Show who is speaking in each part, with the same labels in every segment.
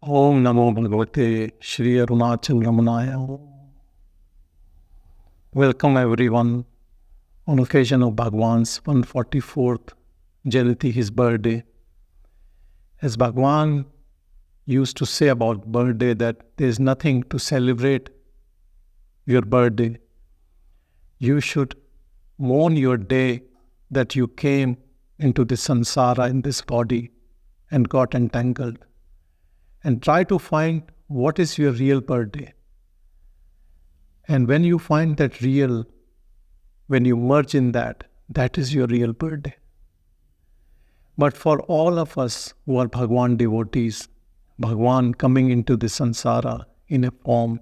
Speaker 1: Om Namo Bhagavate Shri Arunachal Ramanaya. Welcome everyone on occasion of Bhagavan's 144th Jayanti, his birthday. As Bhagavan used to say about birthday that there is nothing to celebrate your birthday. You should mourn your day that you came into this samsara in this body and got entangled. And try to find what is your real birthday. And when you find that real, when you merge in that, that is your real birthday. But for all of us who are Bhagavan devotees, Bhagavan coming into the samsara in a form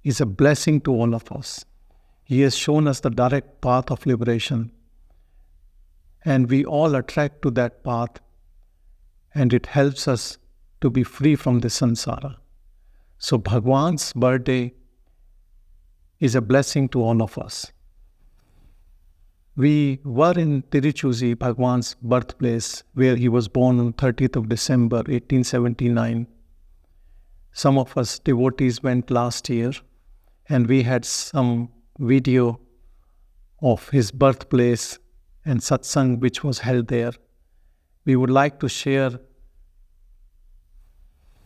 Speaker 1: is a blessing to all of us. He has shown us the direct path of liberation. And we all attract to that path, and it helps us to be free from the samsara. So Bhagavan's birthday is a blessing to all of us. We were in Tiruchuzhi, Bhagavan's birthplace, where he was born on 30th of December 1879. Some of us devotees went last year, and we had some video of his birthplace and Satsang which was held there. We would like to share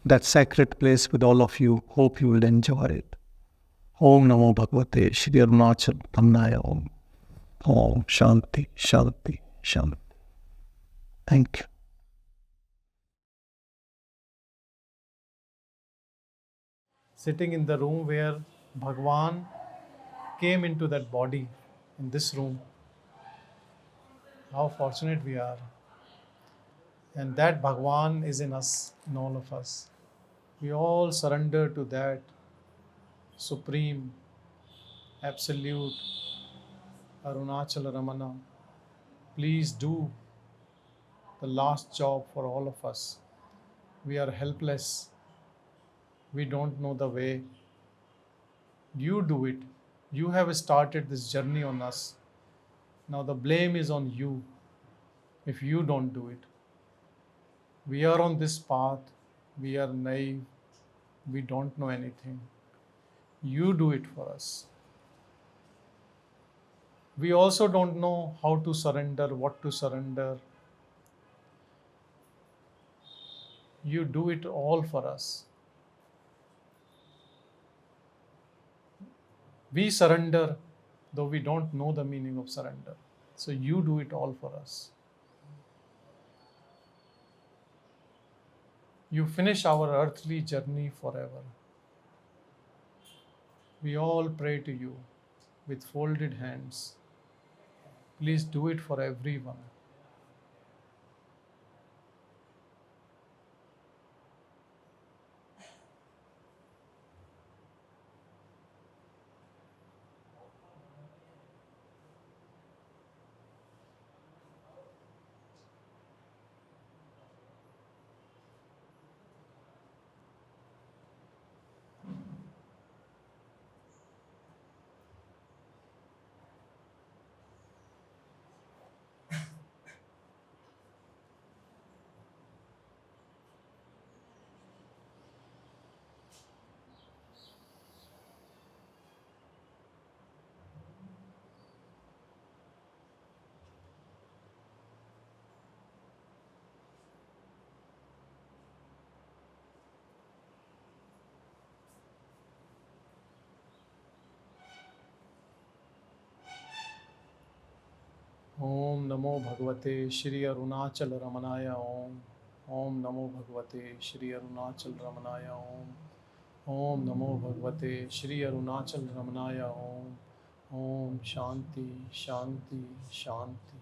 Speaker 1: that sacred place with all of you. Hope you will enjoy it. Om Namo Bhagavate Shri Arunachal Ramanaya Om. Om Shanti, Shanti, Shanti. Thank you. Sitting in the room where Bhagavan came into that body, in this room. How fortunate we are. And that Bhagavan is in us, in all of us. We all surrender to that supreme, absolute Arunachal Ramana. Please do the last job for all of us. We are helpless. We don't know the way. You do it. You have started this journey on us. Now the blame is on you if you don't do it. We are on this path. We are naive. We don't know anything. You do it for us. We also don't know how to surrender, what to surrender. You do it all for us. We surrender, though we don't know the meaning of surrender. So you do it all for us. You finish our earthly journey forever. We all pray to you with folded hands. Please do it for everyone. Om Namo Bhagavate Shri Arunachal Ramanaya Om. Om Namo Bhagavate Shri Arunachal Ramanaya Om. Om Namo Bhagavate Shri Arunachal Ramanaya Om. Om Shanti, Shanti, Shanti.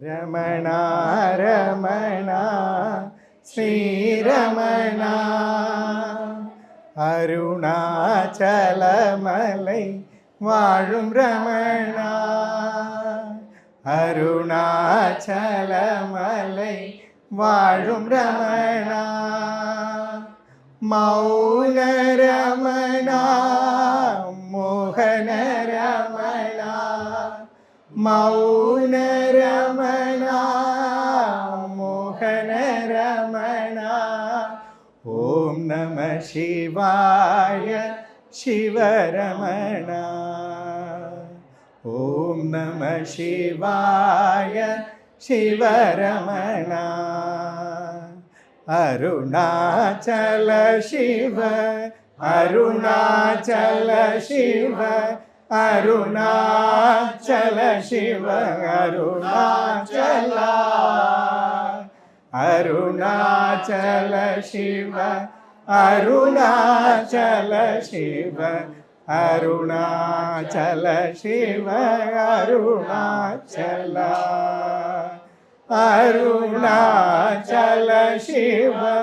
Speaker 2: Ramana, Ramana, Sri Ramana, Arunachalamalai, Varum Ramana, Arunachalamalai, Varum Ramana, Mauna Ramana, Mohana Ramana, Mauna Ramana, Om Namah Shivaya Shivaramana. Om Namah Shivaya Shivaramana. Arunachala Shiva, Arunachala Shiva, Arunachala Shiva, Arunachala, Arunachala Shiva, Arunachala Shiva, Arunachala Shiva, Arunachala, Arunachala Shiva,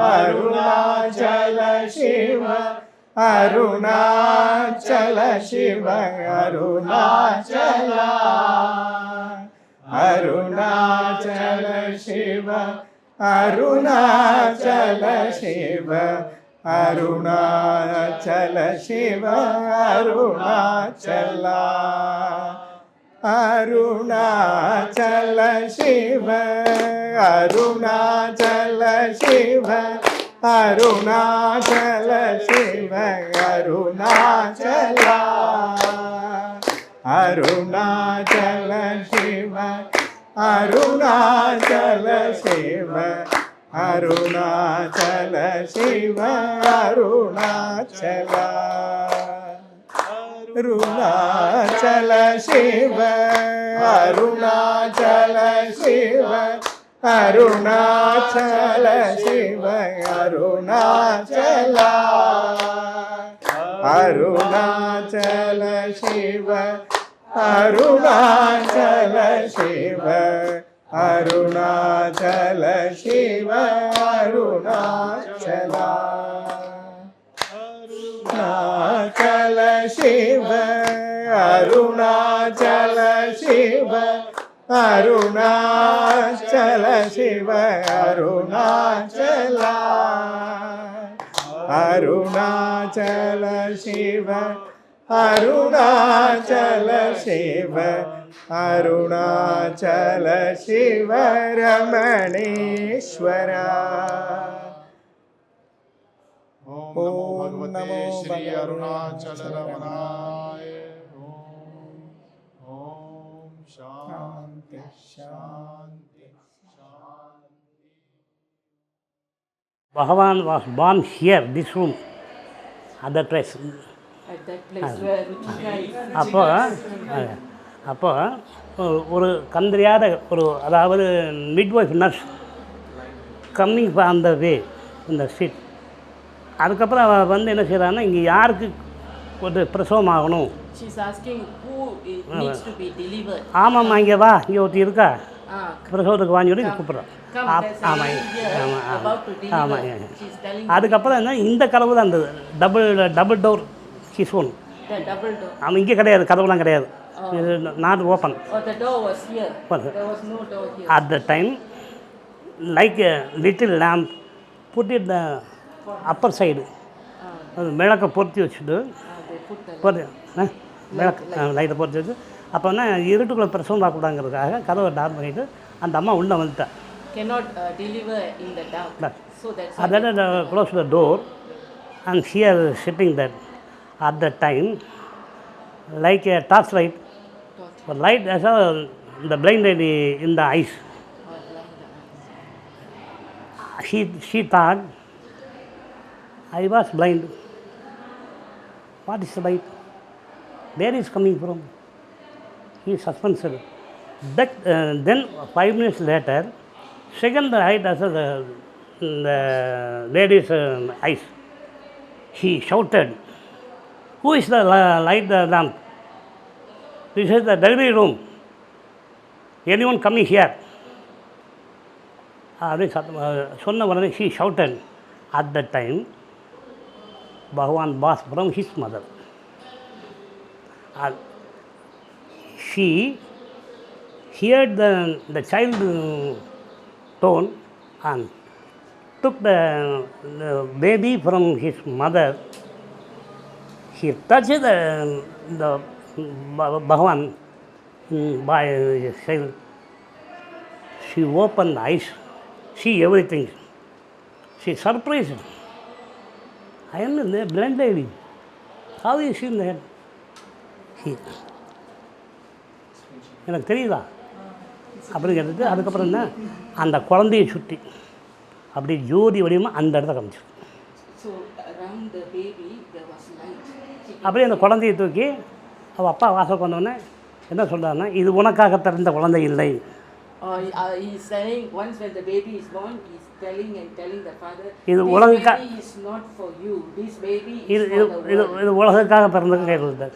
Speaker 2: Arunachala Shiva, Arunachala Shiva, Arunachala, Arunachala Shiva, Arunachala Shiva, Arunachala Shiva, Arunachala, Arunachala Shiva, Arunachala Shiva, Arunachala Shiva, Arunachala, Arunachala Shiva, Arunachala Shiva, Arunachala Shiva, Arunachala, Arunachala Shiva, Arunachala Shiva, Arunachala Shiva, Arunachala, Arunachala Shiva, Arunachala Shiva, Arunachala Shiva, Arunachala, Arunachala Shiva, Arunachala Shiva, Arunachala Shiva, Arunachala, Arunachala Shiva, Arunachala Shiva, Arunachala Shiva, Ramaneshwara.
Speaker 3: Om Namo Shri Arunachala Ramanaya. Om Shanti Shanti Shanti.
Speaker 4: Bhagavan was born here, this room, at that place.
Speaker 5: At that place where Ruchika
Speaker 4: அப்போ ஒரு கந்திரியாத அதாவது midwife nurse coming on the way இந்த street. அதுக்கப்புறம் அவள் வந்து என்ன செய்கிறான்னா, இங்கே யாருக்கு ஒரு பிரசவம் ஆகணும்.
Speaker 5: She's asking who needs to be delivered.
Speaker 4: ஆமாம்மா, இங்கே வா, இங்கே ஒருத்தி இருக்கா, பிரசவத்துக்கு வாங்கி சொல்லி கூப்பிட்றோம். ஆமாம் ஆமாம். அதுக்கப்புறம் என்ன, இந்த கதவு தான் இருந்தது, டபுள் டோர் கிஸ்ஒன். ஆமாம், இங்கே கிடையாது, கதவுலாம் கிடையாது, not open. At the time like a little lamp put it the upper side, அது விளக்கை பொருத்தி வச்சுட்டு விளக்கு லைட்டை பொருத்தி வச்சு, அப்போ என்ன இருட்டுக்குள்ளே பிரசவம் பார்க்கக்கூடாங்கிறதுக்காக கதவை டார்க் பண்ணிவிட்டு அந்த அம்மா உள்ளே வந்துட்டேன். Then close the door and here sitting there. At that time, like a torch light, light as the blind lady in the eyes. She thought I was blind. What is the light? Where is coming from? He suspensed. That then 5 minutes later, second light as the lady's eyes. He shouted, "Who is the light the lamp? This is the delivery room. Anyone coming here?" சொன்ன உடனே she shouted. At that time, Bhagavan was from his mother. She heard the child tone and took the baby from his mother. He touched the Bhagavan by his child. She opened the eyes, see everything. She surprised. I am a blind lady. How is she in the head? எனக்கு தெரியுதா அப்படின்னு கேட்டுட்டு அதுக்கப்புறம் என்ன அந்த குழந்தையை சுற்றி அப்படி ஜோதி வடிவமாக அந்த இடத்த காமிச்சிடும்.
Speaker 5: So around the baby there was light.
Speaker 4: அப்படியே அந்த குழந்தையை தூக்கி அவள் அப்பா வாசல் வந்தோடனே என்ன சொல்கிறாருன்னா, இது உனக்காக பிறந்த குழந்தை இல்லை.
Speaker 5: He's saying once when the baby is born, he's telling the father,
Speaker 4: இது
Speaker 5: this
Speaker 4: உலகுக்காக
Speaker 5: baby is not for you. This baby
Speaker 4: இது
Speaker 5: is
Speaker 4: இது
Speaker 5: for the
Speaker 4: இது
Speaker 5: world.
Speaker 4: இது உலகுக்காக பிறந்ததுக்கு கேட்குறாரு.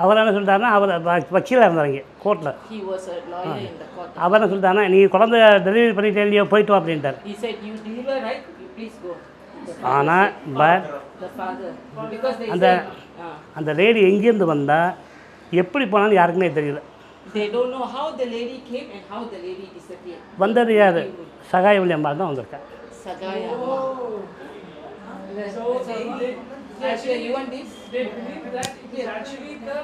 Speaker 4: அவர் என்ன சொல்லிட்டாருன்னா, அவர் வக்கீலாக இருந்தாங்க கோர்ட்டில்.
Speaker 5: He was a lawyer in the court.
Speaker 4: அவர் என்ன சொல்லிட்டாருன்னா, நீ குழந்தை டெலிவரி பண்ணிட்டு இல்லையோ போயிட்டு வா அப்படின்ட்டார்.
Speaker 5: He said, you deliver right, you please go.
Speaker 4: ஆனால் but
Speaker 5: The father, because they
Speaker 4: அந்த
Speaker 5: said,
Speaker 4: அந்த லேடி எங்கேருந்து வந்தால் எப்படி போனாலும் யாருக்குமே தெரியல.
Speaker 5: they don't know how the lady came and how the lady disappeared.
Speaker 4: வந்தது யார்? சகாயவல்லி அம்மாள் தான் வந்திருக்கா.
Speaker 5: Sagaya.
Speaker 6: So actually,
Speaker 5: You want this?
Speaker 6: they believe that it is actually the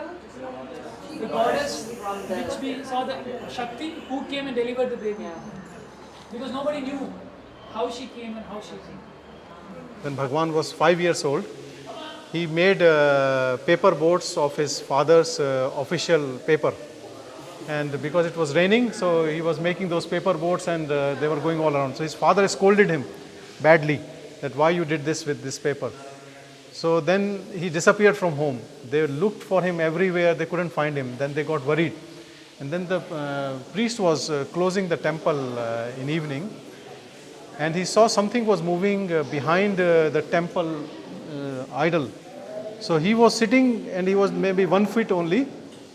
Speaker 6: goddess
Speaker 5: From the
Speaker 6: which we saw, the Shakti who came and delivered the baby. Because nobody knew how she came and how she came.
Speaker 3: When Bhagavan was 5 years old, he made paper boats of his father's official paper. And because it was raining, so he was making those paper boats and they were going all around. So his father scolded him badly that why you did this with this paper. So then he disappeared from home. They looked for him everywhere, they couldn't find him. Then they got worried. And then the priest was closing the temple in evening, and he saw something was moving behind the temple idol. So he was sitting and he was maybe 1 foot only.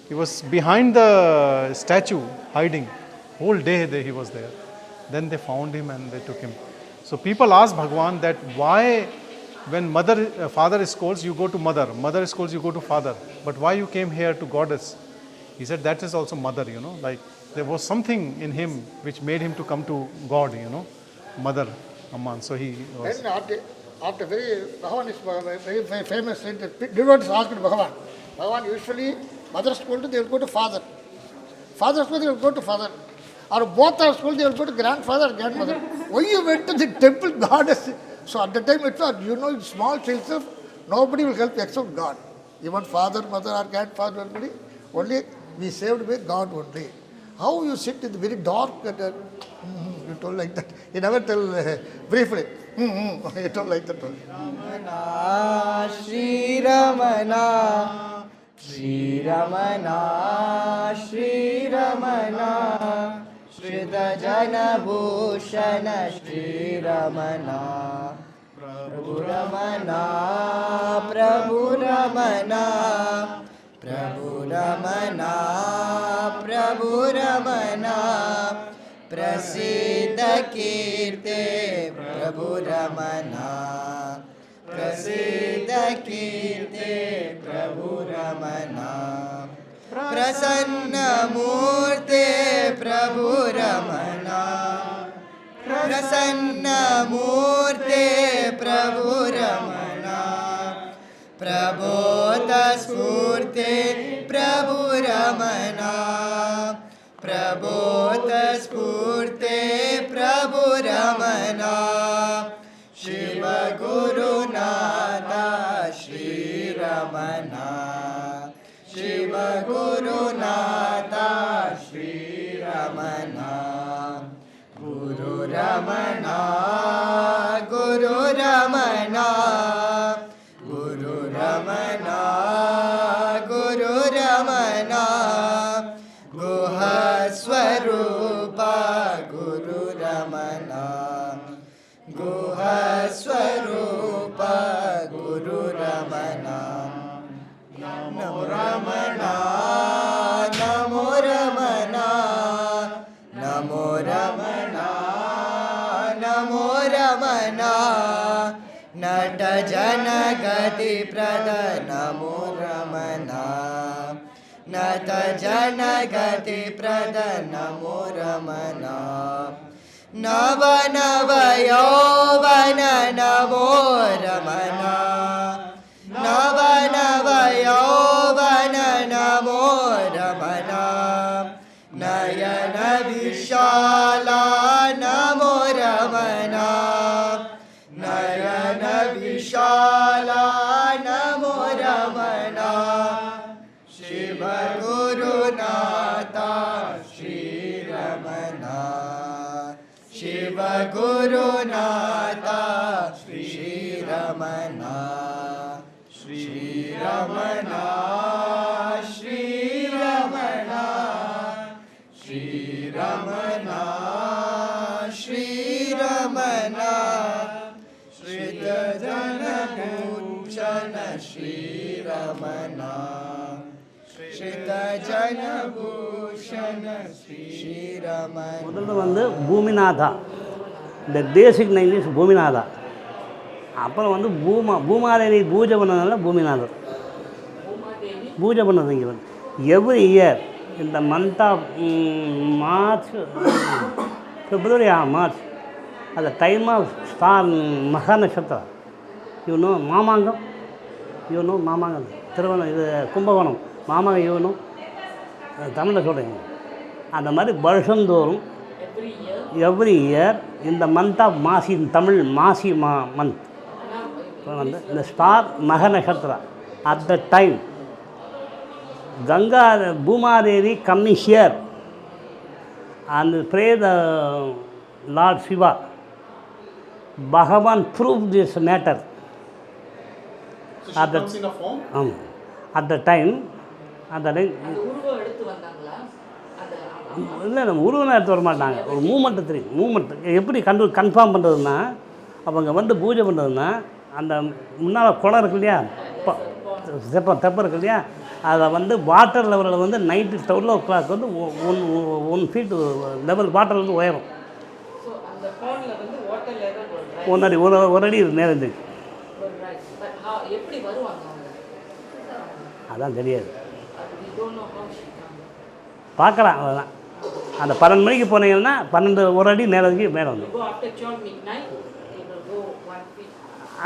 Speaker 3: He was behind the statue hiding. Whole day he was there. Then they found him and they took him. So people asked Bhagavan that why when father scolds you go to mother scolds you go to father, but why you came here to goddess? He said that is also mother, like there was something in him which made him to come to God, mother Amman. So he was.
Speaker 7: Then after Bhagavan is very famous. Devotees asked Bhagavan. Bhagavan usually mother scolded, they will go to father. Father scolded, they will go to father. Or both are scolded, they will go to grandfather or grandmother. Why you went to the temple goddess? So at the time it was, in small children, nobody will help except God. Even father, mother or grandfather, only we saved with God only. How you sit in the very dark, you told like that. You never tell briefly. You told like that.
Speaker 2: Ramana, Shri Ramana, Shri Ramana, Shri Ramana, Shrita Jana Bhushana, Shri Ramana, Prabhu Ramana, Prabhu Ramana, Prabhu Ramana, Prabhu Ramana, Prasiddha Kirte, Prabhu Ramana, Prasiddha Kirte, Prabhu Ramana, Prasanna Murte, Prabhu Ramana, Prasanna Murte, Prabhu Ramana, Prabodha Smurte, Prabhu Ramana, Prabodha Smurte, Prabhu Ramana, Shiva Guru Nada, Shri Ramana, Shiva Guru Nada, Shri Ramana, Guru Ramana, Guru Ramana, Guru Ramana, Guru Ramana, Guha Swarupa, Guru Ramana, Guha Swarupa, Guru Ramana, Namo Ramana, Namo Ramana, Namo Ramana, Namo Ramana, Nata Jana Gati Prada, Namo Ramana, Nata Jana Gati Prada, Namo Ramana, Nava Nava Yovana, Namo Ramana, Nava Nava Yovana, Namo Ramana, Nayana Vishala, Namo Ramana, Gurunatha Shri Ramana Shri Ramana Shri Ramana Shri Ramana Shri Ramana Shrita Jana Bhushana Shri Ramana Shrita Jana Bhushana Shri Ramana.
Speaker 4: முதல்ல வந்து பூமிநாதா, இந்த பேசிக் name is பூமிநாதா. அப்புறம் வந்து பூமாதேவி பூஜை பண்ணதுனால பூமிநாதர். பூஜை பண்ணது இங்கே வந்து எவ்ரி இயர் இந்த month of March, February March, அந்த டைம் ஆஃப் ஸ்டார் மகா நட்சத்திரம், இவனு மாமாங்கம், இவனு மாமாங்கம், திருவண்ணம் இது கும்பகோணம் மாமாங்கம், இவனும் தமிழில் சொல்கிறீங்க. அந்த மாதிரி வருஷந்தோறும் எவ்ரி இயர் இந்த month of Masi, Tamil Masi month வந்து இந்த ஸ்டார் மக நட்சத்திரம், at the time Ganga, Bhumadevi coming here and pray the Lord Shiva. Bhagavan proved this matter.
Speaker 3: So she comes in a form?
Speaker 4: At the time,
Speaker 5: உருவம் எடுத்து வந்தாங்களா?
Speaker 4: இல்லை நம்ம உருவம் எடுத்து வர மாட்டாங்க. ஒரு மூமெண்ட்டு தெரியும். மூமெண்ட் எப்படி கன்ஃபார்ம் பண்ணுறதுன்னா, அவங்க வந்து பூஜை பண்ணுறதுன்னா, அந்த முன்னால் குளம் இருக்கு இல்லையா, தெப்பம் இருக்கு இல்லையா, அதை வந்து வாட்டர் லெவலில் வந்து நைட்டு 12 o'clock வந்து 1 feet லெவல் வாட்டர் வந்து உயரும்.
Speaker 5: ஸோ அந்த பாண்டில் வந்து வாட்டர் லெவல்
Speaker 4: ஒரு அடி நேரம் இருந்துச்சு.
Speaker 5: எப்படி வருவாங்க அவங்க?
Speaker 4: அதான் தெரியாது, பார்க்கலாம். அதெல்லாம் அந்த 12 மணிக்கு போனீங்கன்னா 12 ஒரு அடி நேரத்துக்கு மேலே வந்து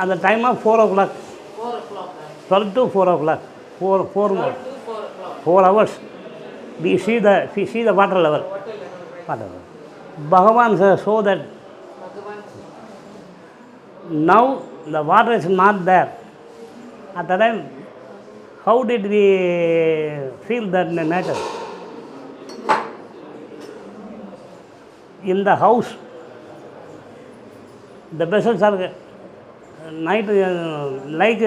Speaker 4: அந்த time of 4 o'clock, 12 to 4 o'clock, 4 hours we see the water level. Bhagavan show that now the water is not there. At the time, how did we feel that matter? In the house, the vessels are night like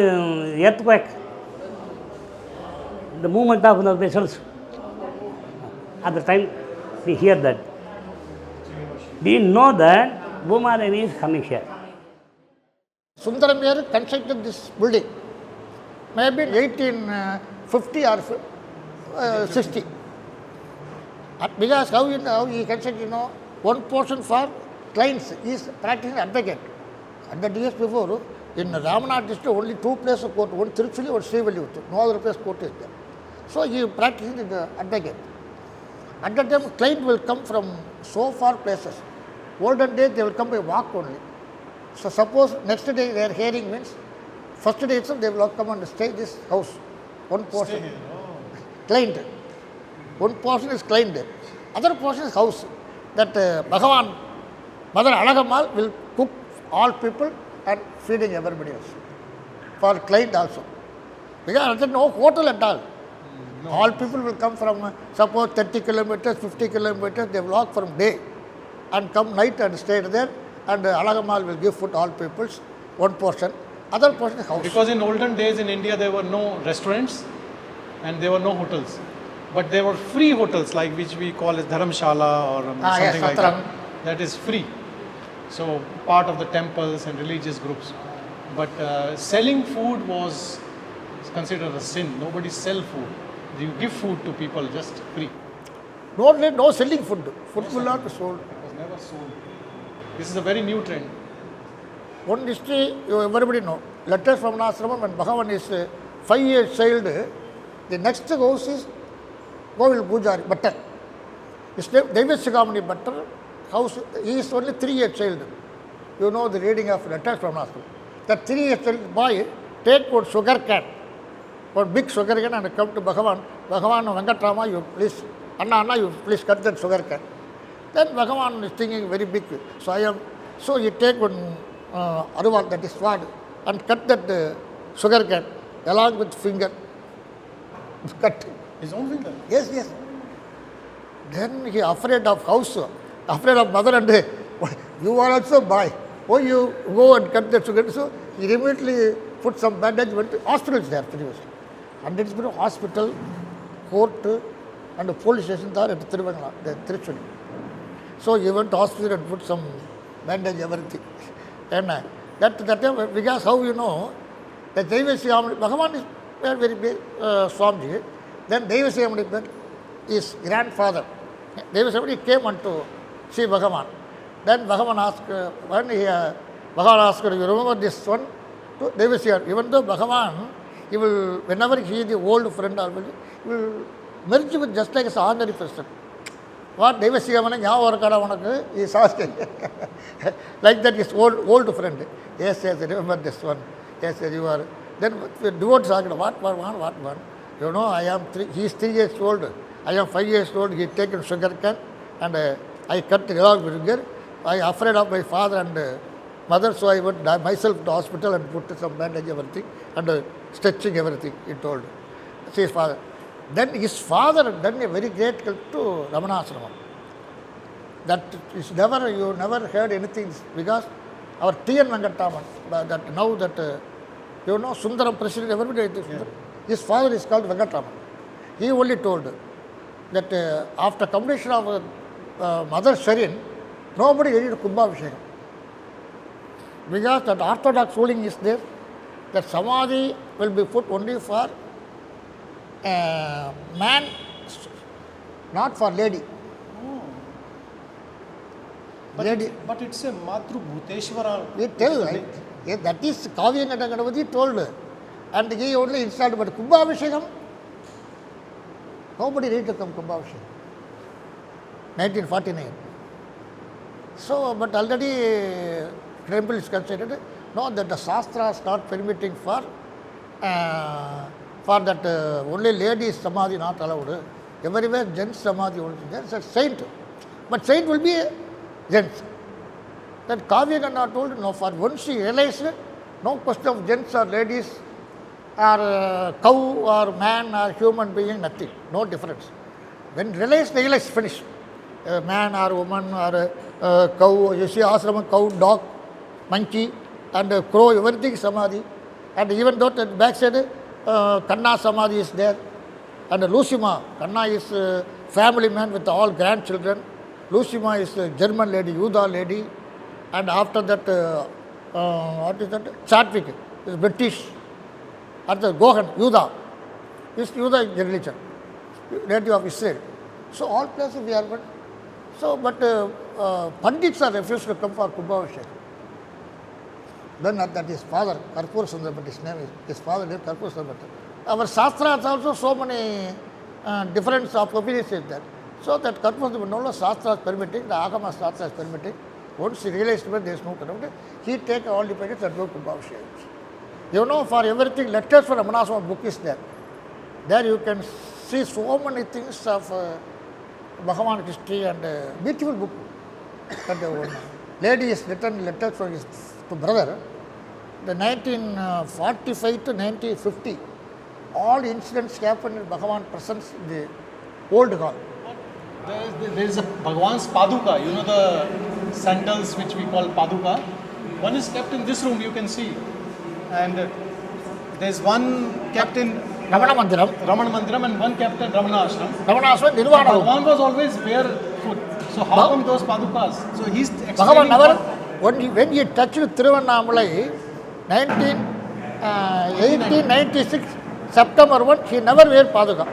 Speaker 4: earthquake, the movement of the vessels. At the time, we hear that. We know that Bhumadevi is coming here.
Speaker 7: Sundaram Iyer constructed this building, maybe 1850 or 60. Because how he constructed, one portion for clients, he is practicing advocate. 100 years before, in Ramana district, only 2 places of court, one Tiruchuzhi, one Srivilliputturu, no other place court is there. So he is practicing the advocate. At that time, client will come from so far places. Olden days, they will come by walk only. So suppose next day their hearing means, first day itself they will come and stay this house, one portion. Client. One portion is client, other portion is house. That Bhagavan, Mother Azhagammal will cook all people and feeding everybody else. For client also. Because there is no hotel at all. No. All people will come from, suppose 30 kilometers, 50 kilometers, they will walk from day and come night and stay there, and Azhagammal will give food to all peoples, one portion. Other portion is house.
Speaker 3: Because in olden days in India there were no restaurants and there were no hotels. But there were free hotels, like which we call as Dharamshala or something like that. That is free. So part of the temples and religious groups. But selling food was considered a sin. Nobody sell food. You give food to people just free.
Speaker 7: No selling food. Food will not be sold.
Speaker 3: It was never sold. This is a very new trend.
Speaker 7: One history, everybody know. Letters from Nagasundaram, when Bhagavan is 5 years child, the next house is Govil Pujari, Bhattar. His name Devotional Bhattar. House, he is only 3 years child. You know the reading of letters from Nagasundaram. That 3 years child boy take one sugar can, one big sugar can, and come to Bhagavan. Bhagavan, Venkataraman, you please, Anna, you please cut that sugar can. Then Bhagavan is thinking very big. So he take one Aruval, that is sword, and cut that sugar can along with finger. Cut.
Speaker 3: His own finger?
Speaker 7: Yes. Then he afraid of house, afraid of mother and You are also boy. Oh, you go and cut the sugar. So he immediately put some bandage, went to hospitals there previously. And it's been a hospital, court, and a police station there at Tiruvangala, the Tiruchuzhi. So he went to hospital and put some bandage, everything. And that time, because how you know, the Devasiyamani, Bhagavan is a very big Swamiji. Then Devasiyamani, his grandfather, Devasiyamani came unto see Bhagavan. Then Bhagavan asked, Bhagavan asked, you remember this one? To Devasiyamani. Even though Bhagavan, he will, whenever he is the old friend, he will merge with just like an ordinary person. What Devasiyamani, he is asking. Like that, his old friend. Yes, remember this one. Yes, you are. Then the devotees asked, what one? You know, he is 3 years old. I am 5 years old. He taken sugar cane and I cut the dog finger. I afraid of my father and mother, so I went myself to the hospital and put some bandage, everything, and stretching everything, he told. See his father. Then his father done a very great help to Ramana Ashramam. That is never, you never heard anything, because our T.N. Venkataraman, that now that, you know, Sundaram president, everybody, his father is called Venkataraman. He only told that after completion of Mother Sharin, nobody did Kumbhabhishekam. Because that orthodox ruling is there, that Samadhi will be put only for man, not for lady.
Speaker 3: But it's a Matru Bhuteshwara.
Speaker 7: He tells, right? Yeah, that is Kavya Ganavati told. And he only installed, but Kumbhabhishekam, nobody read to come Kumbhabhishekam. 1949. So, but already temple is considered, no, that the Shastra is not permitting for that only ladies Samadhi not allowed. Everywhere gents Samadhi only. There is a saint. But saint will be a gents. That Kavya Ganga told, no, for once she realized, no question of gents or ladies or cow or man or human being, nothing, no difference. When realized, finished. Man or woman or cow, you see ashram, cow, dog, monkey and crow, everything Samadhi. And even though the backside, Kanna Samadhi is there. And Lusima, Kanna is a family man with all grandchildren. Lusima is a German lady, Yuda lady. And after that, what is that? Chadwick is British. Or the Gohan, Yuda. This Yuda is religion, native of Israel. So all places we are. So, but Pandits are refused to come for Kumbhabhishekam. Then that his father, Karpur Sundar, but his name is, his father is Karpur Sundar. Our Shastras also so many difference of opinions is there. So that Karpur Sundar, no Shastra is permitting, the Agama Shastra is permitting. Once he realized that there is no contempt, he take all the pages and go Kumbhabhishekam. You know, for everything, letters for Ramanaswami book is there. There you can see so many things of Bhagavan history and beautiful book. That one lady is written letters from his to brother. The 1945 to 1950, all incidents happened in Bhagavan presence in the old hall.
Speaker 3: There is a Bhagavan's Paduka, you know the sandals which we call Paduka. One is kept in this room, you can see. And there's one kept in
Speaker 7: Ramana
Speaker 3: Mandiram and one kept in Ramana Ashram.
Speaker 7: Ramana Ashram, Nirvana.
Speaker 3: Bhagavan was always barefoot. So how come those Padukas? So he's explaining.
Speaker 7: Bhagavan never, when he touched Tiruvannamalai, 1896, September 1, he never wear Paduka.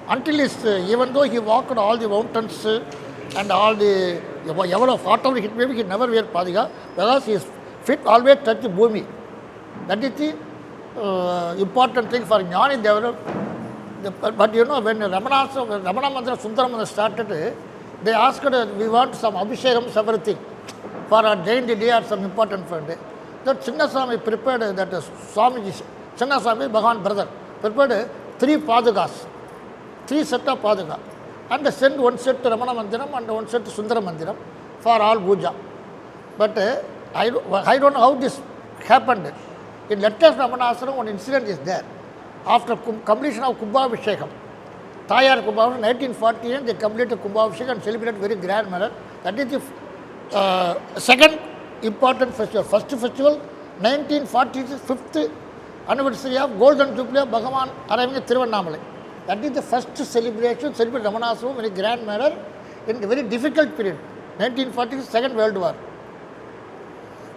Speaker 7: Until his, even though he walked all the mountains and all the, whatever hit maybe he never wear Paduka, because his feet always touch the bhumi. That is the important thing for Jnani Devara. But you know, when Ramana Mantra, Sundaram started, they asked, we want some Abhishekams, everything, for our Jayanti day or some important day. That Chinnaswami prepared, that Swamiji, Chinnaswami, Bhagavan brother, prepared 3 Padukas, 3 sets of Paduka, and sent one set to Ramana Mandiram and one set to Sundaram Mandiram for all puja. But I don't know how this happened. In letters Ramana Ashram, one incident is there. After completion of Kumbhabhishekam, Tayar Kumbhabhishekam, 1948, they completed Kumbhabhishekam and celebrated very grand manner. That is the second important festival. First festival, 1940's 5th anniversary of Golden Jubilee of Bhagavan arriving at Tiruvannamalai. That is the first celebration, celebrated Ramanasram in a grand manner in a very difficult period. 1940's Second World War.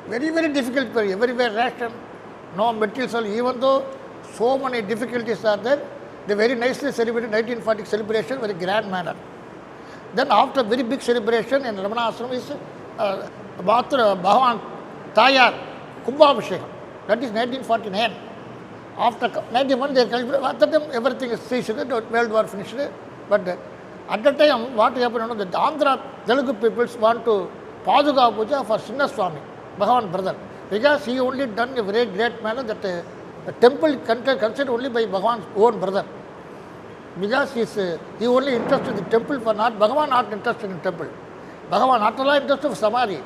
Speaker 7: Very, very difficult period. Everywhere ration, no materials, even though so many difficulties are there, they very nicely celebrated 1940 celebration very grand manner. Then after very big celebration in Ramana Ashram is Bhagavan Tayar Kumbhabhishekam. That is 1949. After 91 they celebrated, after them everything is ceased, World War finished. But at that time what happened, the Andhra Telugu peoples want to Paduka Puja for Sinnaswami, Bhagavan brother. Because he only done a very great manner that the temple considered only by Bhagavan's own brother. Because he only interested in the temple for not, Bhagavan not interested in temple. Bhagavan not only interested in Samadhi.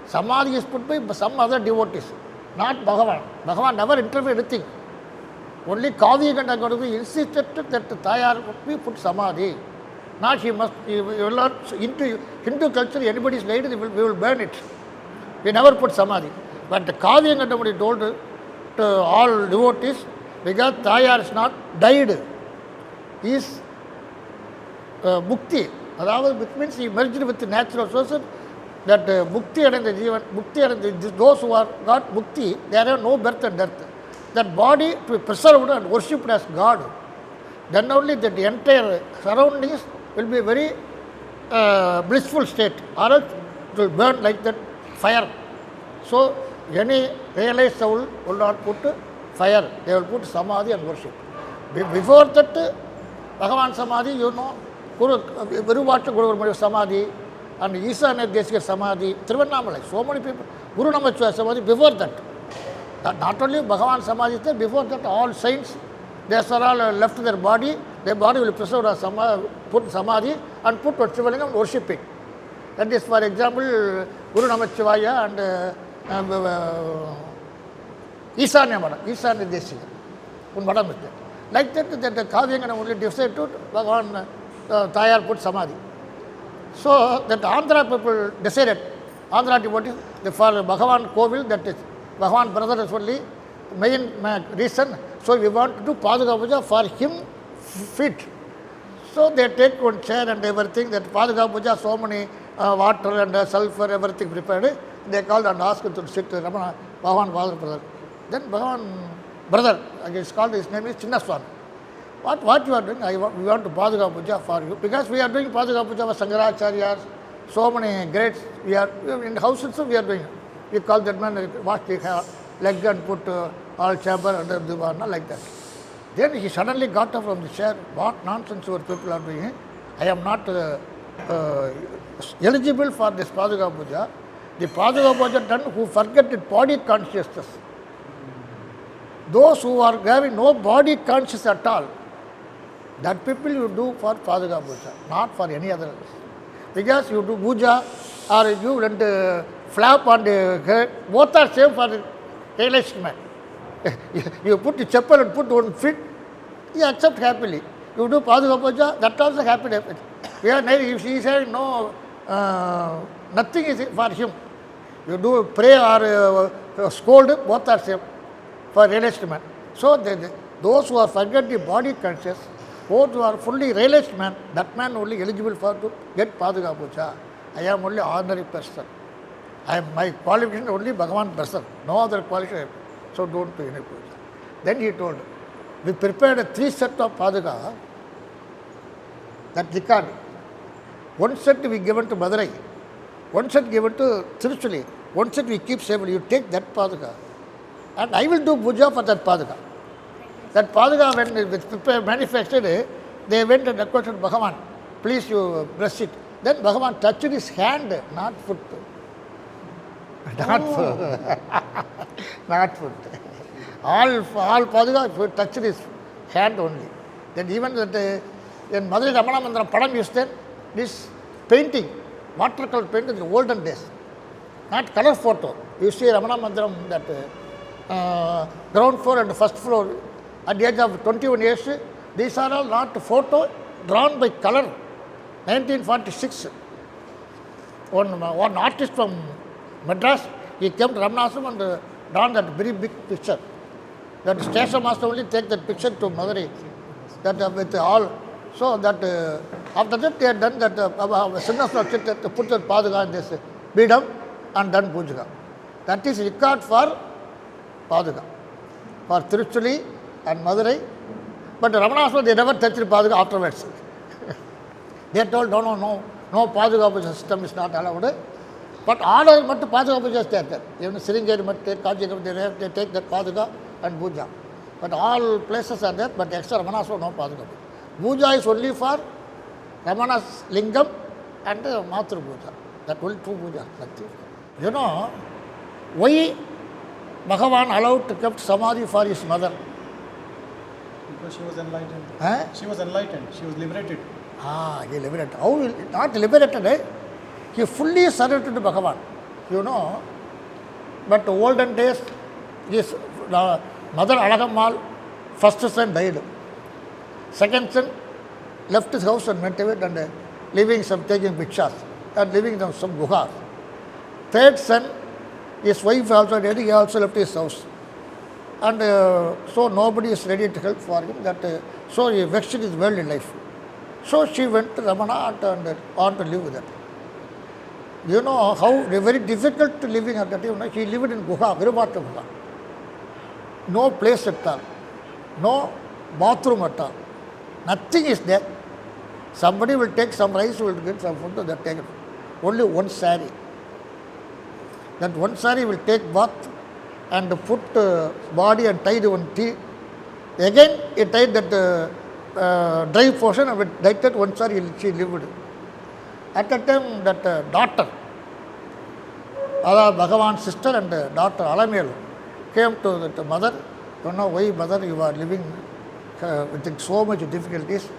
Speaker 7: Samadhi is put by some other devotees, not Bhagavan. Bhagavan never interfered anything. Only Kavi Ganda Garuvi insisted that Tayar be put Samadhi. Not he must, he will not, into Hindu culture, anybody's laid, we will burn it. We never put Samadhi. But the Kavi Ganda told to all devotees, because Tayar is not died. He is Mukti, which means he merged with the natural source. That Mukti and the Jivan, Mukti and those who are got Mukti, there are no birth and death. That body to be preserved and worshipped as God. Then only that the entire surroundings will be a very blissful state, or else it will burn like that fire. So, any realized soul will not put fire, they will put Samadhi and worship. Before that, Bhagavan Samadhi, you know, Virudhunagar Guru Samadhi and Isana Deshika Samadhi, Tiruvannamalai, so many people, Guru Namachya Samadhi, before that. Not only Bhagavan Samadhi is there, before that all saints, they are all left their body will preserve as put Samadhi and put Shivalingam and worshipping. That is, for example, Guru Namachya and Isana Deshika, Madam is there. Like that, the Kavyanga only decided to Bhagavan Tayar put Samadhi. So that Andhra people decided, Andhra devotees, for Bhagavan Kovil, that is Bhagavan brother is only main reason. So we want to do Paduka Puja for him fit. So they take one chair and everything, that Paduka Puja, so many water and sulfur, everything prepared. They called and asked to sit, Ramana, Bhagavan father brother. Then Bhagavan brother, it's called, his name is Chinnaswami. What you are doing? We want to Paduka Puja for you. Because we are doing Paduka Puja for Sangaracharyas, so many greats. We are in house also we are doing. We call that man, wash the leg and put all chamber under the varna like that. Then he suddenly got up from the chair. What nonsense your people are doing? I am not eligible for this Paduka Puja. The Paduka Puja done who forget the body consciousness. Those who are having no body conscious at all, that people you do for Paduka Puja, not for any other. Because you do puja or you and flap on the head, both are same for the realized man. You put the chapel and put one feet, he accept happily. You do Paduka Puja, that also happy. We are if he is having no, nothing is for him. You do pray or scold, both are same for realized man. So those who are forget the body conscious, those who are fully realized man, that man only eligible for to get Paduka Puja. I am only ordinary person. My qualification only Bhagavan person, no other qualification. So don't do any puja. Then he told, we prepared a 3 sets of Paduka, that record. One set we given to Madurai, one set given to Tiruchuzhi, one set we keep safely. You take that Paduka. And I will do puja for that Paduka. That Paduka, when it was manufactured, they went and requested Bhagavan, please you bless it. Then Bhagavan touched his hand, not foot. Not foot. Not foot. All Paduka touched his hand only. Then even that, when Madurai Ramana Mandiram Padam used there, this painting, watercolor painting in the olden days, not color photo. You see Ramana Mandiram, that ground floor and first floor, at the age of 21 years, these are all not photo drawn by color. 1946. one artist from Madras, he came to Ramanashram and drawn that very big picture. That station master only take that picture to Madurai. That with all, so that after that they had done that Sinnaswar put that Paduka in this Bidam and done Puja. That is record for Paduka, for Tiruchuzhi and Madurai. But Ramanashram, they never touched Paduka afterwards. They told, no, Paduka system is not allowed. But all of them, Paduka Puja is there. Even Siringeri, they take that Paduka and Puja. But all places are there, but extra Ramanashram, no Paduka. Puja is only for Ramana's Lingam and Matru Puja. That only two Puja. You know, why Bhagavan allowed to keep Samadhi for his mother?
Speaker 3: Because she was enlightened.
Speaker 7: Huh?
Speaker 3: She was enlightened. She was liberated.
Speaker 7: He liberated. How will not liberated? He fully surrendered to Bhagavan. You know, but olden days, his mother Azhagammal, first son died. Second son left his house and went away and living taking bhikshas and living in some guhas. Third son, his wife also died, he also left his house. And so nobody is ready to help for him. So he vexed his worldly life. So she went to Ramana and on to live with that. You know how very difficult to living at that time. He lived in Guha, Virudhunagar Guha. No place at all. No bathroom at all. Nothing is there. Somebody will take some rice, will get some food, that take it. Only one sari. That one sari will take bath and put body and tied one tea. Again, he tied that dry portion and like that one sari she lived. At that time, that daughter, Bhagavan's sister and daughter Alamelu came to the mother. Don't know why, mother, you are living with so much difficulties.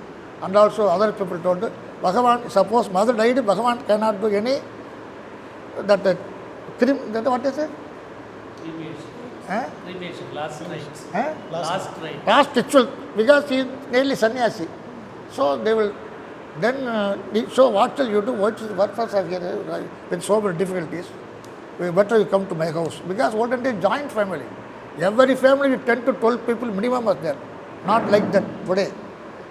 Speaker 7: And also other people told Bhagavan, suppose mother died, Bhagavan cannot do any what is it?
Speaker 8: Cremation, last rite. Last rite.
Speaker 7: Last ritual, because he is nearly sannyasi. So they will, then, so what shall you do? What purpose are here with so many difficulties? Better you come to my house. Because olden days, joint family. Every family with 10 to 12 people minimum was there. Not like that today.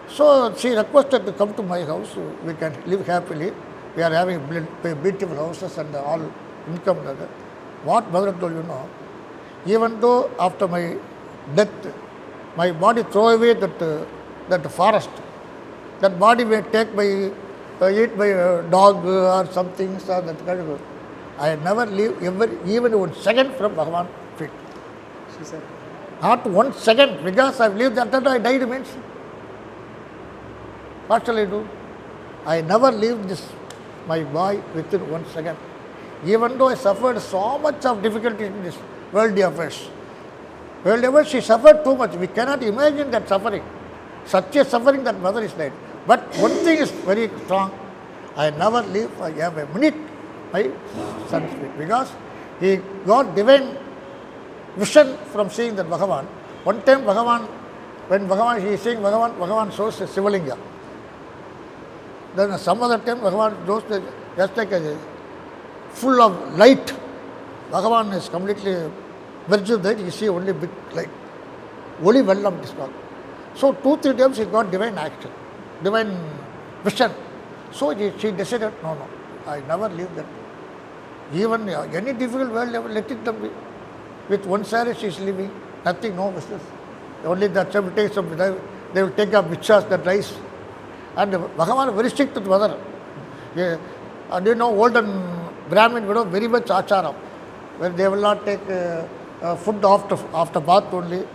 Speaker 7: So she requested to come to my house. We can live happily. We are having beautiful houses and all income. What mother told you know? Even though after my death, my body throw away that forest, that body may take by eat by a dog or something, so that kind of. I never leave even 1 second from Bhagavan's feet.
Speaker 3: She said.
Speaker 7: Not 1 second, because I lived that I died means. What shall I do? I never leave this, my boy, within 1 second. Even though I suffered so much of difficulty in this worldly affairs. Worldly affairs, she suffered too much. We cannot imagine that suffering. Such a suffering that mother is died. But one thing is very strong. I never leave for a minute my son's feet. Because he got divine vision from seeing that Bhagavan. One time Bhagavan, when Bhagavan, he is seeing Bhagavan shows a Sivalinga. Then some other time Bhagavan shows just like a full of light. Bhagavan is completely virgin that you see only big light. Only Vellam is called. So 2-3 times he got divine action, divine vision. So she decided, no, I never leave that. Even any difficult world, let it be. With 1 saree she is living, nothing, no business. Only that she will take some, they will take up bhikshas, that rice. And Bhagavan is very strict with mother. Yeah. And you know, olden Brahmin widow very much acharam, where they will not take food after bath only.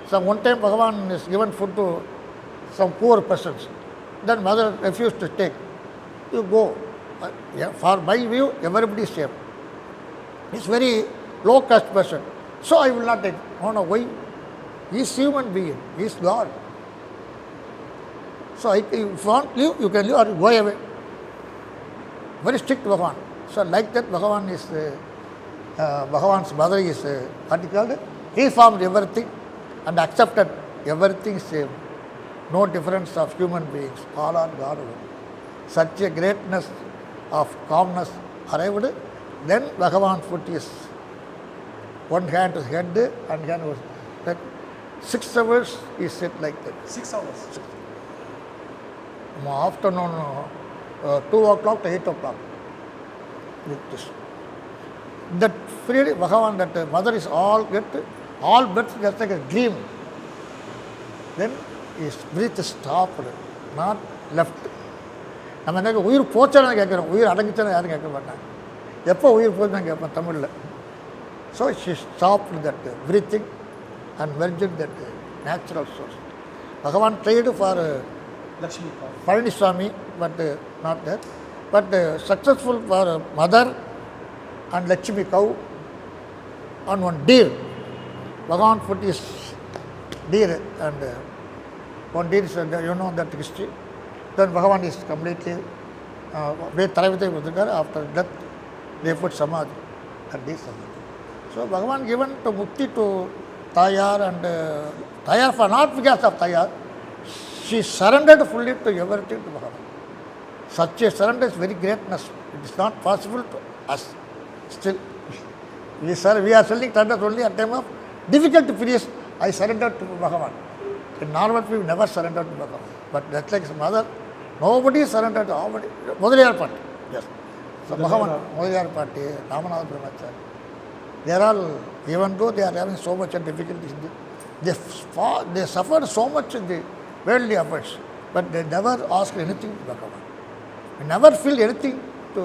Speaker 7: So one time Bhagavan is given food to some poor persons. Then mother refused to take. You go. For my view, everybody is same. He is very low caste person. So I will not take. No, why? He is human being. He is God. So if you want to live, you can live or go away. Very strict Bhagavan. So like that Bhagavan is, Bhagavan's mother is, what you call it? He formed everything and accepted everything same. No difference of human beings. All are God. Such a greatness of calmness arrived. Then Bhagavan put his one hand to his head and hand was like 6 hours he sat like that.
Speaker 3: 6 hours.
Speaker 7: Afternoon 2 o'clock to 8 o'clock. With this. That freely Bhagavan, that mother is all birth just like a dream. Then his breath stopped, not left. நம்ம என்ன உயிர் போச்சானு கேட்குறோம், உயிர் அடங்கிச்சானு யாரும் கேட்க மாட்டாங்க. எப்போ உயிர் போச்சுன்னு கேட்பேன் தமிழில். So she stopped that breathing and merged that natural source. Bhagavan tried for Palani but not that. But successful for mother and Lakshmi cow on one deer. Bhagavan put his deer and one deer is, you know that history. Then Bhagavan is completely after death they put Samadhi and this Samadhi. So Bhagavan given to Mukti to Tayar and Tayar for not because of Tayar, she surrendered fully to everything to Bhagavan. Such a surrender is very greatness. It is not possible to us. Still, we are selling surrender only at time of difficult periods. I surrendered to Bhagavan. In normal people never surrendered to Bhagavan. But that's like his mother. Nobody surrendered to nobody. Modaliyar party. Yes. So Bhagavan, Modaliyar party, Ramanatha Brahmachari. They are all, even though they are having so much difficulties, they suffered so much in the worldly affairs, but they never asked anything to Bhagavan. They never feel anything to,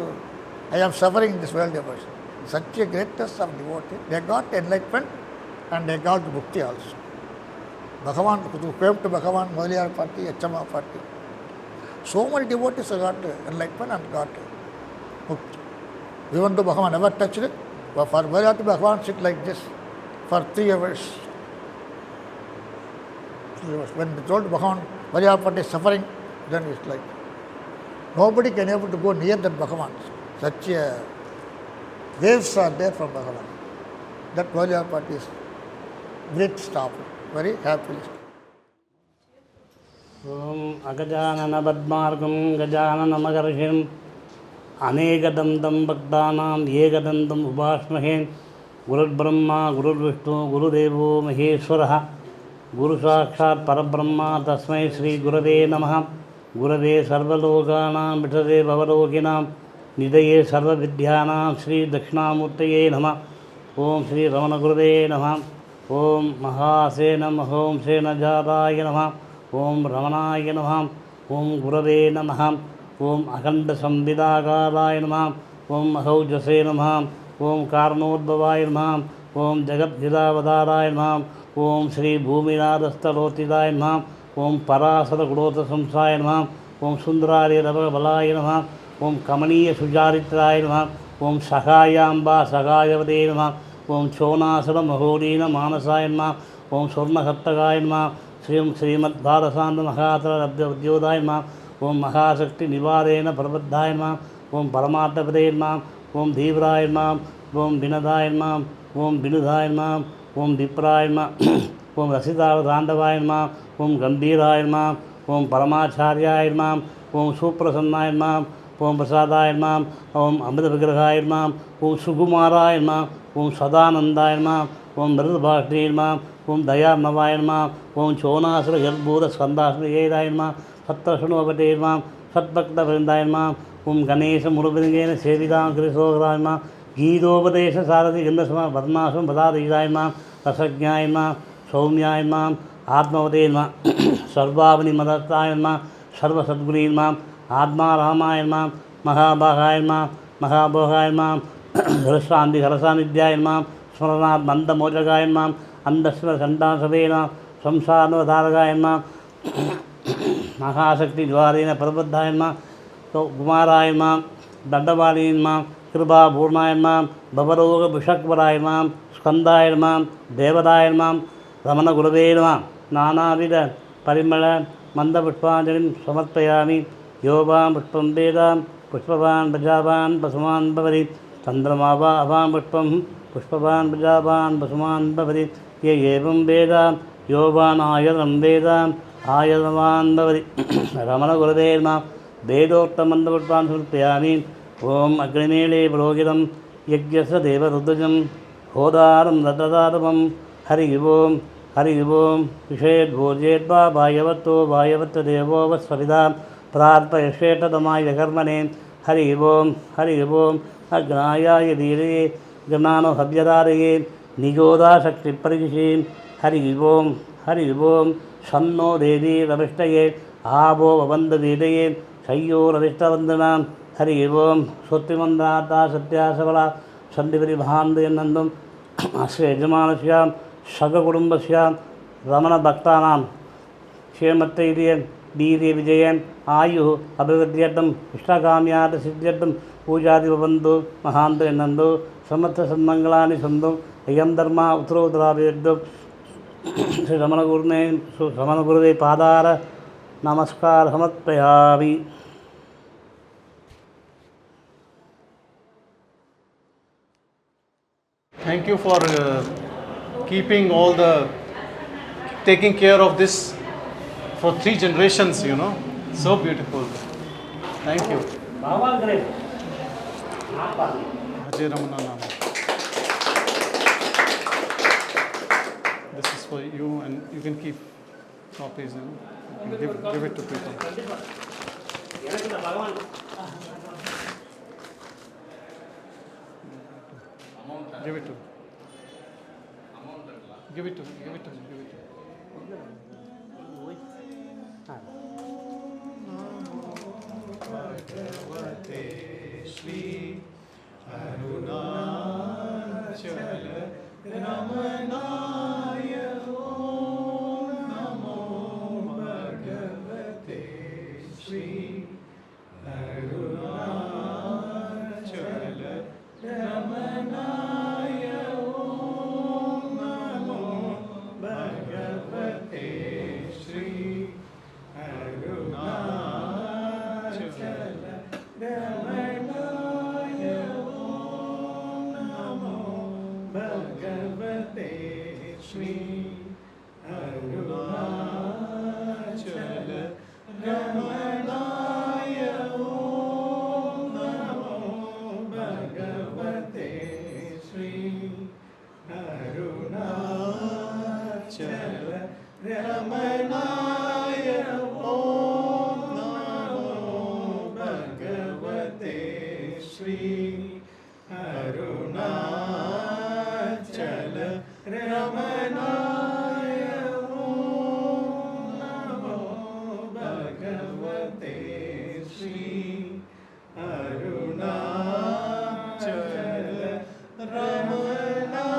Speaker 7: I am suffering in this worldly affairs. Such a greatness of devotee. They got enlightenment and they got mukti also. Bhagavan, who came to Bhagavan, Modaliyar party, Achama party. So many devotees got enlightenment and got mukti. Even though Bhagavan never touched it, but for Modaliyar to Bhagavan sit like this for 3 hours. 3 hours. When they told Bhagavan, Modaliyar party is suffering, then it's like, nobody can able to go near that Bhagavan. Such a waves are there from Bhagavan. That Modaliyar party is great staff, very happily.
Speaker 4: Om Agajanana Badmargam Gajanana Magarhim Anegadandam Bhaktanam Yegadandam Ubhasmahen Gurur Brahma, Gurur Vishnu, Guru Devo Maheshwaraha Guru Sakshat Parabrahma Tasmai Sri Gurave Namaha Gurave Sarvaloganam Vitade Bhavaloginam Nidaye Sarva Vidyanam Sri Dakshinamurtaye Namaha Om Sri Ramana Gurave Namaha Om Mahasena Mahom Sena Jadaya Namaha Om Ramanaya Namaha Om Gurave Namaha Om Akhanda Samvidagaraya Namaha Om Mahaujase Namaha Om Karnodbhavaya Namaha Om Jagat Hidavadaraya Namaha Om Sri Bhuminadastalotidaaya Namaha Om Parashara Gurota Samsaya Namaha Om Sundarari Ravabalaya Namaha Om Kamaniya Sujaritraya Namaha Om Sakayamba Sakayavade Namaha Om Chonasara Mahodina Manasaya Namaha Om Swarnahattagaya Namaha Srimad Bharasanda Mahatra Rabdya Udyodaya Namaha Om Mahasakti Nivarena Prabhaddhaya Namaha Om Paramatha Padaya Namaha Om Dhivraya Namaha Om Vinadaya Namaha Om Vinudhaya Namaha Om Vipraya Namaha Om Rasitara Dandavaya Namaha Om Gambhiraya Namaha Om Paramacharya Namaha Om Suprasannaya Namaha Om Prasadaya Namaha Om Amrita Vigrahaya Namaha Om Sukumaraya Namaha Om Sadanandaya Namaha Om Mridabhakti Namaha Om Dayarnavaya Namaha Om Chonasara Yadbhuta Skandasara Yedaya Namaha Satrashanuvate Namaha Satbhakta Vrindaya Namaha Om Ganesha Murubhingena Sevidam Krisograya Namaha Gīdopatesha Sarati Gandasama Vadnasam Vadadidaya Namaha Rasajñaya Namaha Saumyaya Namaha Atmavate Namaha Sarvavani Madattaya Namaha Sarva Sadguni Namaha Atma Ramaya Namaha Mahabhagaya Namaha Mahabhogaya Namaha Harasandi Harasanidhyaya Namaha Smaranat Manda Mojagaya Namaha Andasvara Sandasave Namaha Samsarna Dharagaya Namaha Mahasakti Dvarena Prabhaddhaya Namaha Kumaraya Namaha Dandavali Namaha Kripa Purnaya Namaha Bhavaroga Vishakvaraya Namaha Skandaya Namaha Devadaya Namaha Ramana Gurave Namaha Nanavida Parimala Manda Pushpanjalim Samarpayami Yovam Pushpam Vedam Pushpavan Bhajavan Basuman Bhavati Chandramava Avam Pushpam Pushpavan Bhajavan Basuman Bhavati Ye Evam Vedam Yovan Ayaram Vedam Ayadavan Bhavati Ramana Gurave Namaha Vedokta Manda Pushpan Samarpayami Om Agrimele Brogiram Yagyasa Deva Rudajam Hodaram Radadaram Hari Om Vished Bhojedva Bhayavato Bhayavata Devo Vasvarida Prarpa Yasheta Damaya Karmane Hari Om Agnaya Yadire Ganano Habhyadare Nigoda Shakti Parishim Hari Om Shanno Devi Ravishtaye Abo Vavanda Vedaye Sayo Ravishta Hari Om Sotimandata Satya Savala Sandivari Bhandayanandam Asya Jamanasya Shagakudumbasya Ramana Bhaktanam Kshemataidiyan Diri Vijayan Ayu Abhivadyatam Ishtakamyata Siddhyatam Pujadi Vabandu Mahandayanandu Samatha Sanmangalani Sandhu Ayam Dharma Uttrodharaveddu Sri Ramana Gurudev Padara Namaskar Samatpayami.
Speaker 3: Thank you for taking care of this for 3 generations, So beautiful. Thank you. Azhagammal. This is for you, and you can keep copies, and give it to people. Give it to. Give it to. Bhagavate Shri Arunachala Ramanaya Om Namo Bhagavate Shri Arunachala Ramanaya Om Namo Bhagavate Shri Arunachala Ramanaya Om Namo Bhagavate Shri Arunachala Ramanaya Om Namo Bhagavate Shri Arunachala Ramanaya Om Namo Bhagavate Shri Arunachala Ramanaya Om Namo Bhagavate Shri Arunachala Ramanaya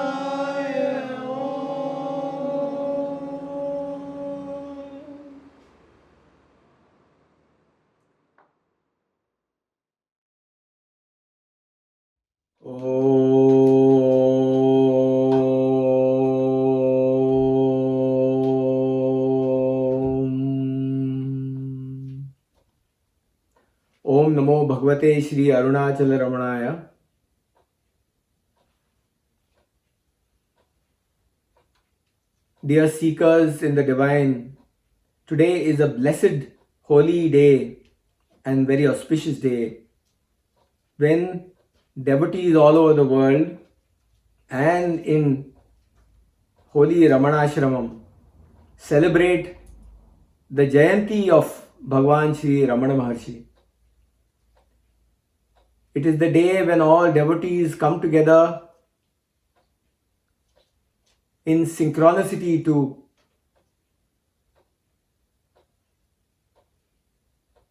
Speaker 2: Om Namo Bhagavate Shri Arunachala Ramanaya. Dear seekers in the divine, today is a blessed, holy day and very auspicious day when devotees all over the world and in holy Ramanashramam celebrate the Jayanti of Bhagavan Shri Ramana Maharshi. It is the day when all devotees come together in synchronicity to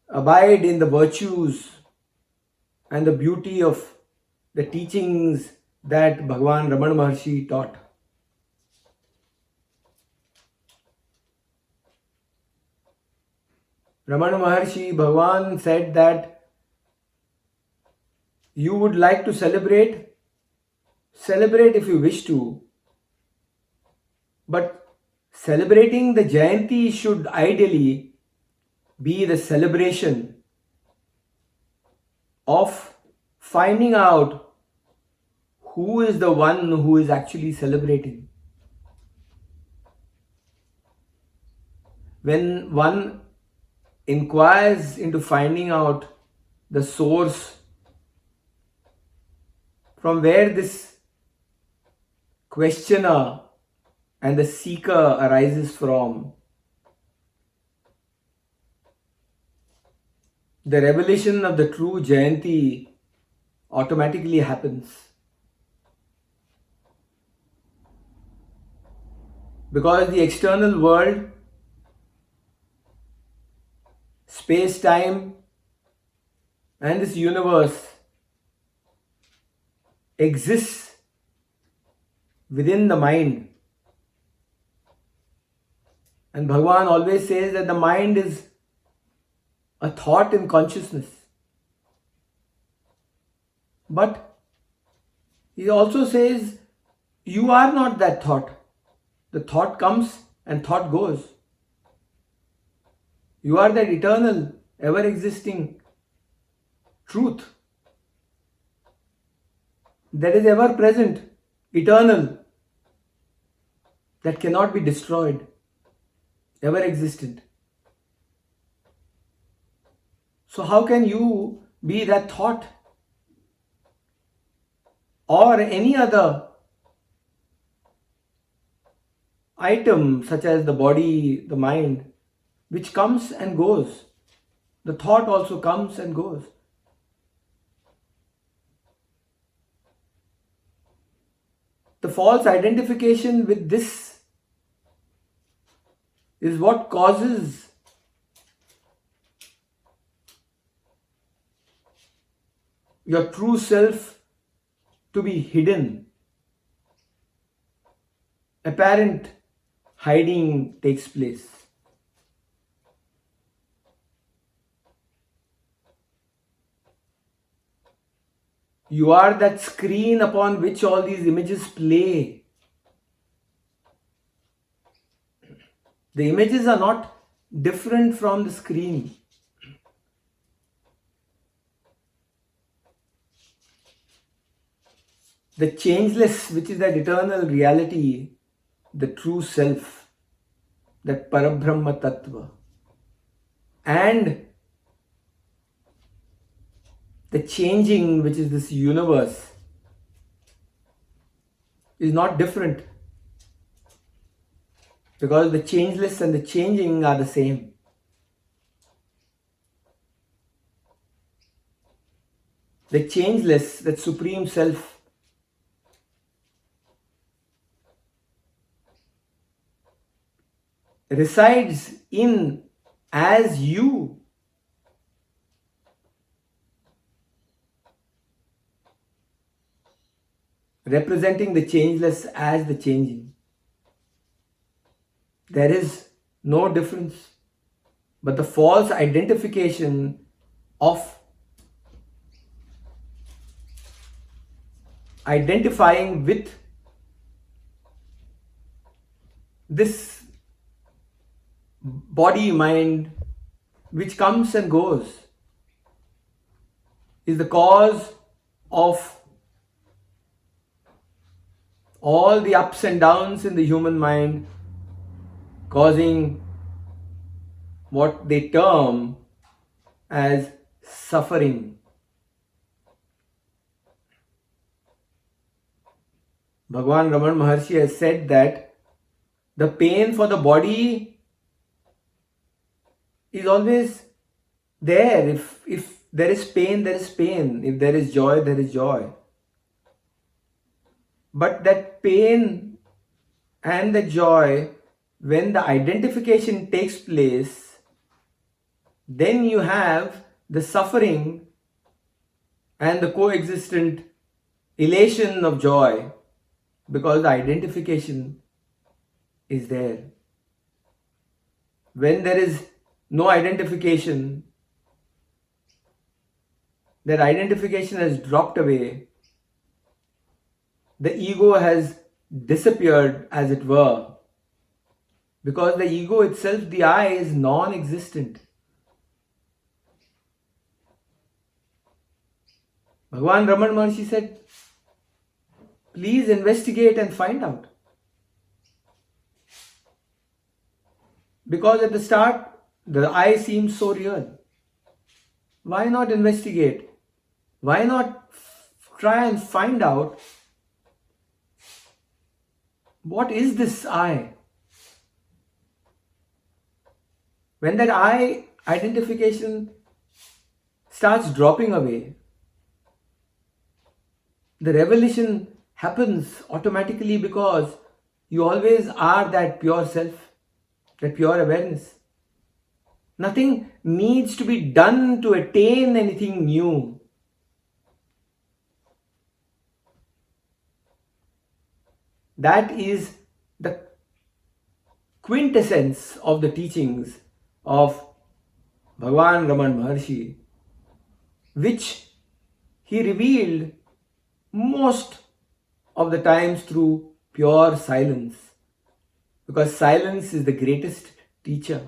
Speaker 2: abide in the virtues and the beauty of the teachings that Bhagavan Ramana Maharshi taught. Ramana Maharshi, Bhagavan said that you would like to celebrate if you wish to, but celebrating the Jayanti should ideally be the celebration of finding out who is the one who is actually celebrating. When one inquires into finding out the source from where this questioner and the seeker arises from, the revelation of the true Jayanti automatically happens. Because the external world, space-time, and this universe exists within the mind. And Bhagavan always says that the mind is a thought in consciousness. But he also says, you are not that thought. The thought comes and thought goes. You are that eternal, ever-existing truth that is ever present, eternal, that cannot be destroyed, ever existent. So how can you be that thought or any other item such as the body, the mind, which comes and goes? The thought also comes and goes. The false identification with this is what causes your true self to be hidden. Apparent hiding takes place. You are that screen upon which all these images play. The images are not different from the screen. The changeless, which is that eternal reality, the true self, that Parabrahma Tattva, and the changing, which is this universe, is not different. Because the changeless and the changing are the same. The changeless, that supreme self, resides in as you. Representing the changeless as the changing. There is no difference, but the false identification of identifying with this body, mind, which comes and goes, is the cause of all the ups and downs in the human mind, causing what they term as suffering. Bhagavan Ramana Maharshi has said that the pain for the body is always there. If there is pain, there is pain. If there is joy, there is joy. But that pain and the joy, when the identification takes place, then you have the suffering and the coexistent elation of joy, because the identification is there. When there is no identification, that identification has dropped away, the ego has disappeared, as it were, because the ego itself, the I, is non-existent. Bhagavan Ramana Maharshi said, please investigate and find out. Because at the start, the I seems so real. Why not investigate? Why not try and find out what is this I. When that I identification starts dropping away, the revelation happens automatically because you always are that pure self, that pure awareness. Nothing needs to be done to attain anything new. That is the quintessence of the teachings of Bhagavan Ramana Maharshi, which he revealed most of the times through pure silence, because silence is the greatest teacher.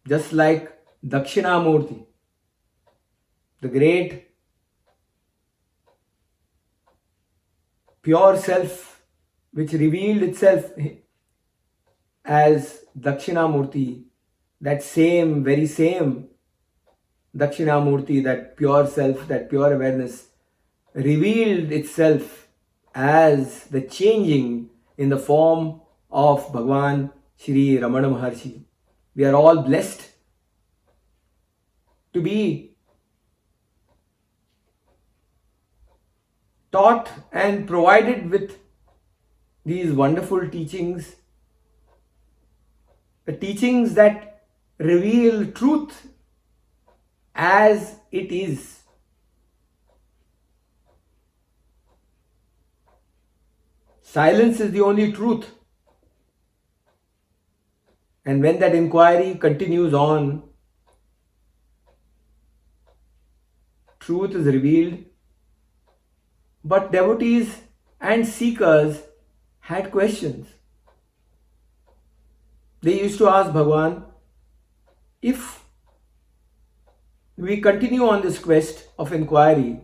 Speaker 2: Just like Dakshinamurti, the great pure self which revealed itself as Dakshinamurti, that same, very same Dakshinamurti, that pure self, that pure awareness, revealed itself as the changing in the form of Bhagavan Shri Ramana Maharshi. We are all blessed to be taught and provided with these wonderful teachings, the teachings that reveal truth as it is. Silence is the only truth. And when that inquiry continues on, truth is revealed. But devotees and seekers had questions. They used to ask Bhagavan, if we continue on this quest of inquiry,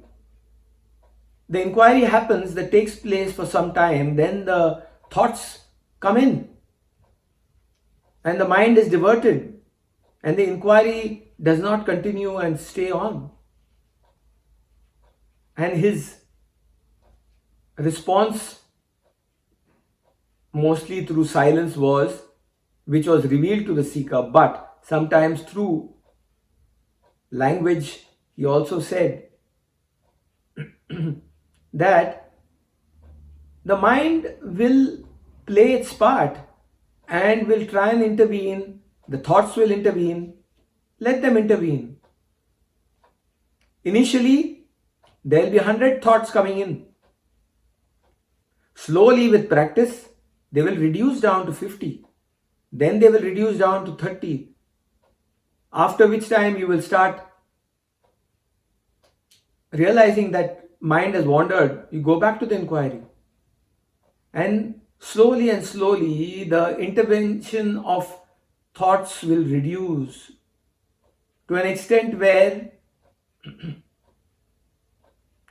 Speaker 2: the inquiry happens, that takes place for some time, then the thoughts come in and the mind is diverted and the inquiry does not continue and stay on. And his response, mostly through silence, which was revealed to the seeker, but sometimes through language, he also said that the mind will play its part and will try and intervene. The thoughts will intervene. Let them intervene. Initially, there will be 100 thoughts coming in. Slowly, with practice, they will reduce down to 50. Then they will reduce down to 30. After which time you will start realizing that mind has wandered. You go back to the inquiry. And slowly, the intervention of thoughts will reduce to an extent where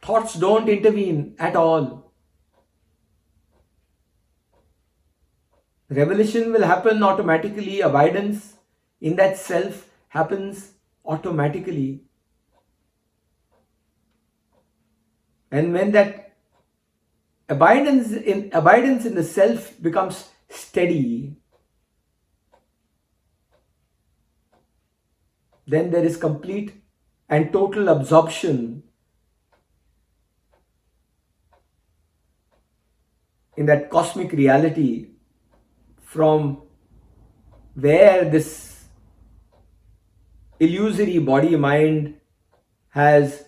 Speaker 2: thoughts don't intervene at all. Revelation will happen automatically. Abidance in that self happens automatically. And when that abidance in the self becomes steady, then there is complete and total absorption in that cosmic reality from where this illusory body-mind has,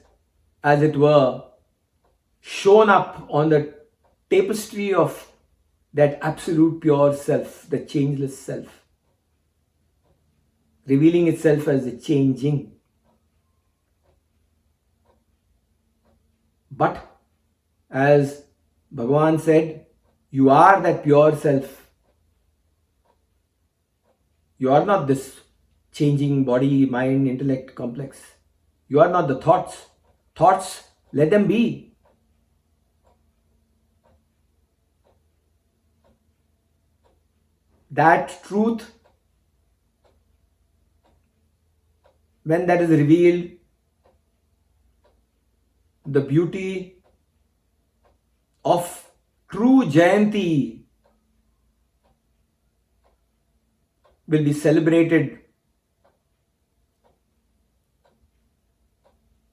Speaker 2: as it were, shown up on the tapestry of that absolute pure self, the changeless self, revealing itself as the changing. But as Bhagavan said, you are that pure self. You are not this changing body, mind, intellect complex. You are not the thoughts. Thoughts, let them be. That truth when that is revealed, the beauty of true Jayanti will be celebrated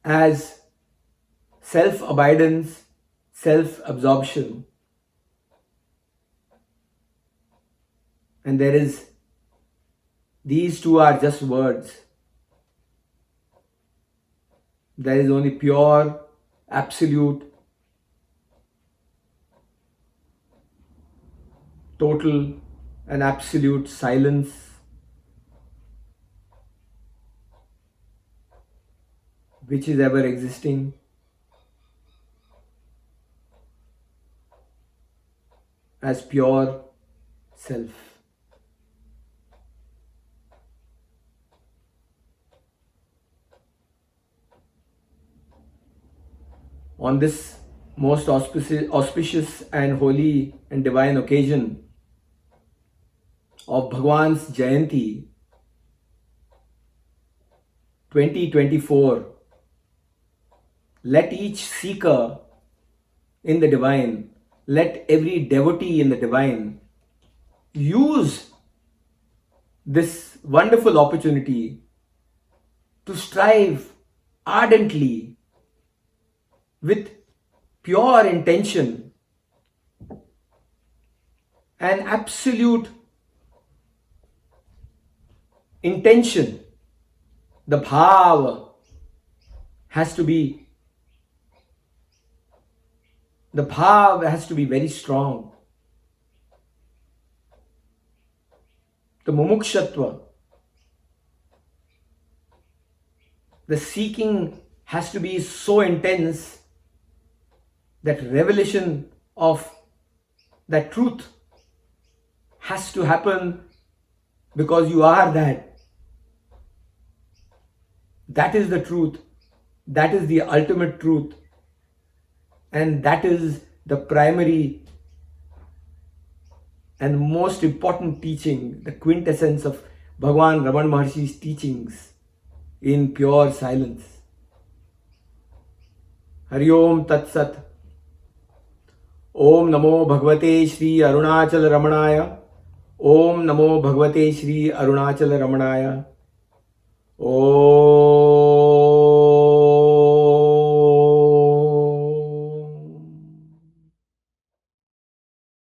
Speaker 2: as self-abidance, self-absorption. And these two are just words. There is only pure, absolute, total and absolute silence, which is ever existing. As pure self. On this most auspicious and holy and divine occasion of Bhagwan's Jayanti 2024, let each seeker in the divine, let every devotee in the divine use this wonderful opportunity to strive ardently with pure intention and absolute intention. The bhav has to be very strong. The mumukshatva, the seeking has to be so intense that revelation of that truth has to happen because you are that. That is the truth. That is the ultimate truth. And that is the primary and most important teaching, the quintessence of Bhagavan Ramana Maharshi's teachings in pure silence. Hari Om Tat Sat. Om Namo Bhagavate Shri Arunachal Ramanaya. Om Namo Bhagavate Shri Arunachal Ramanaya. Om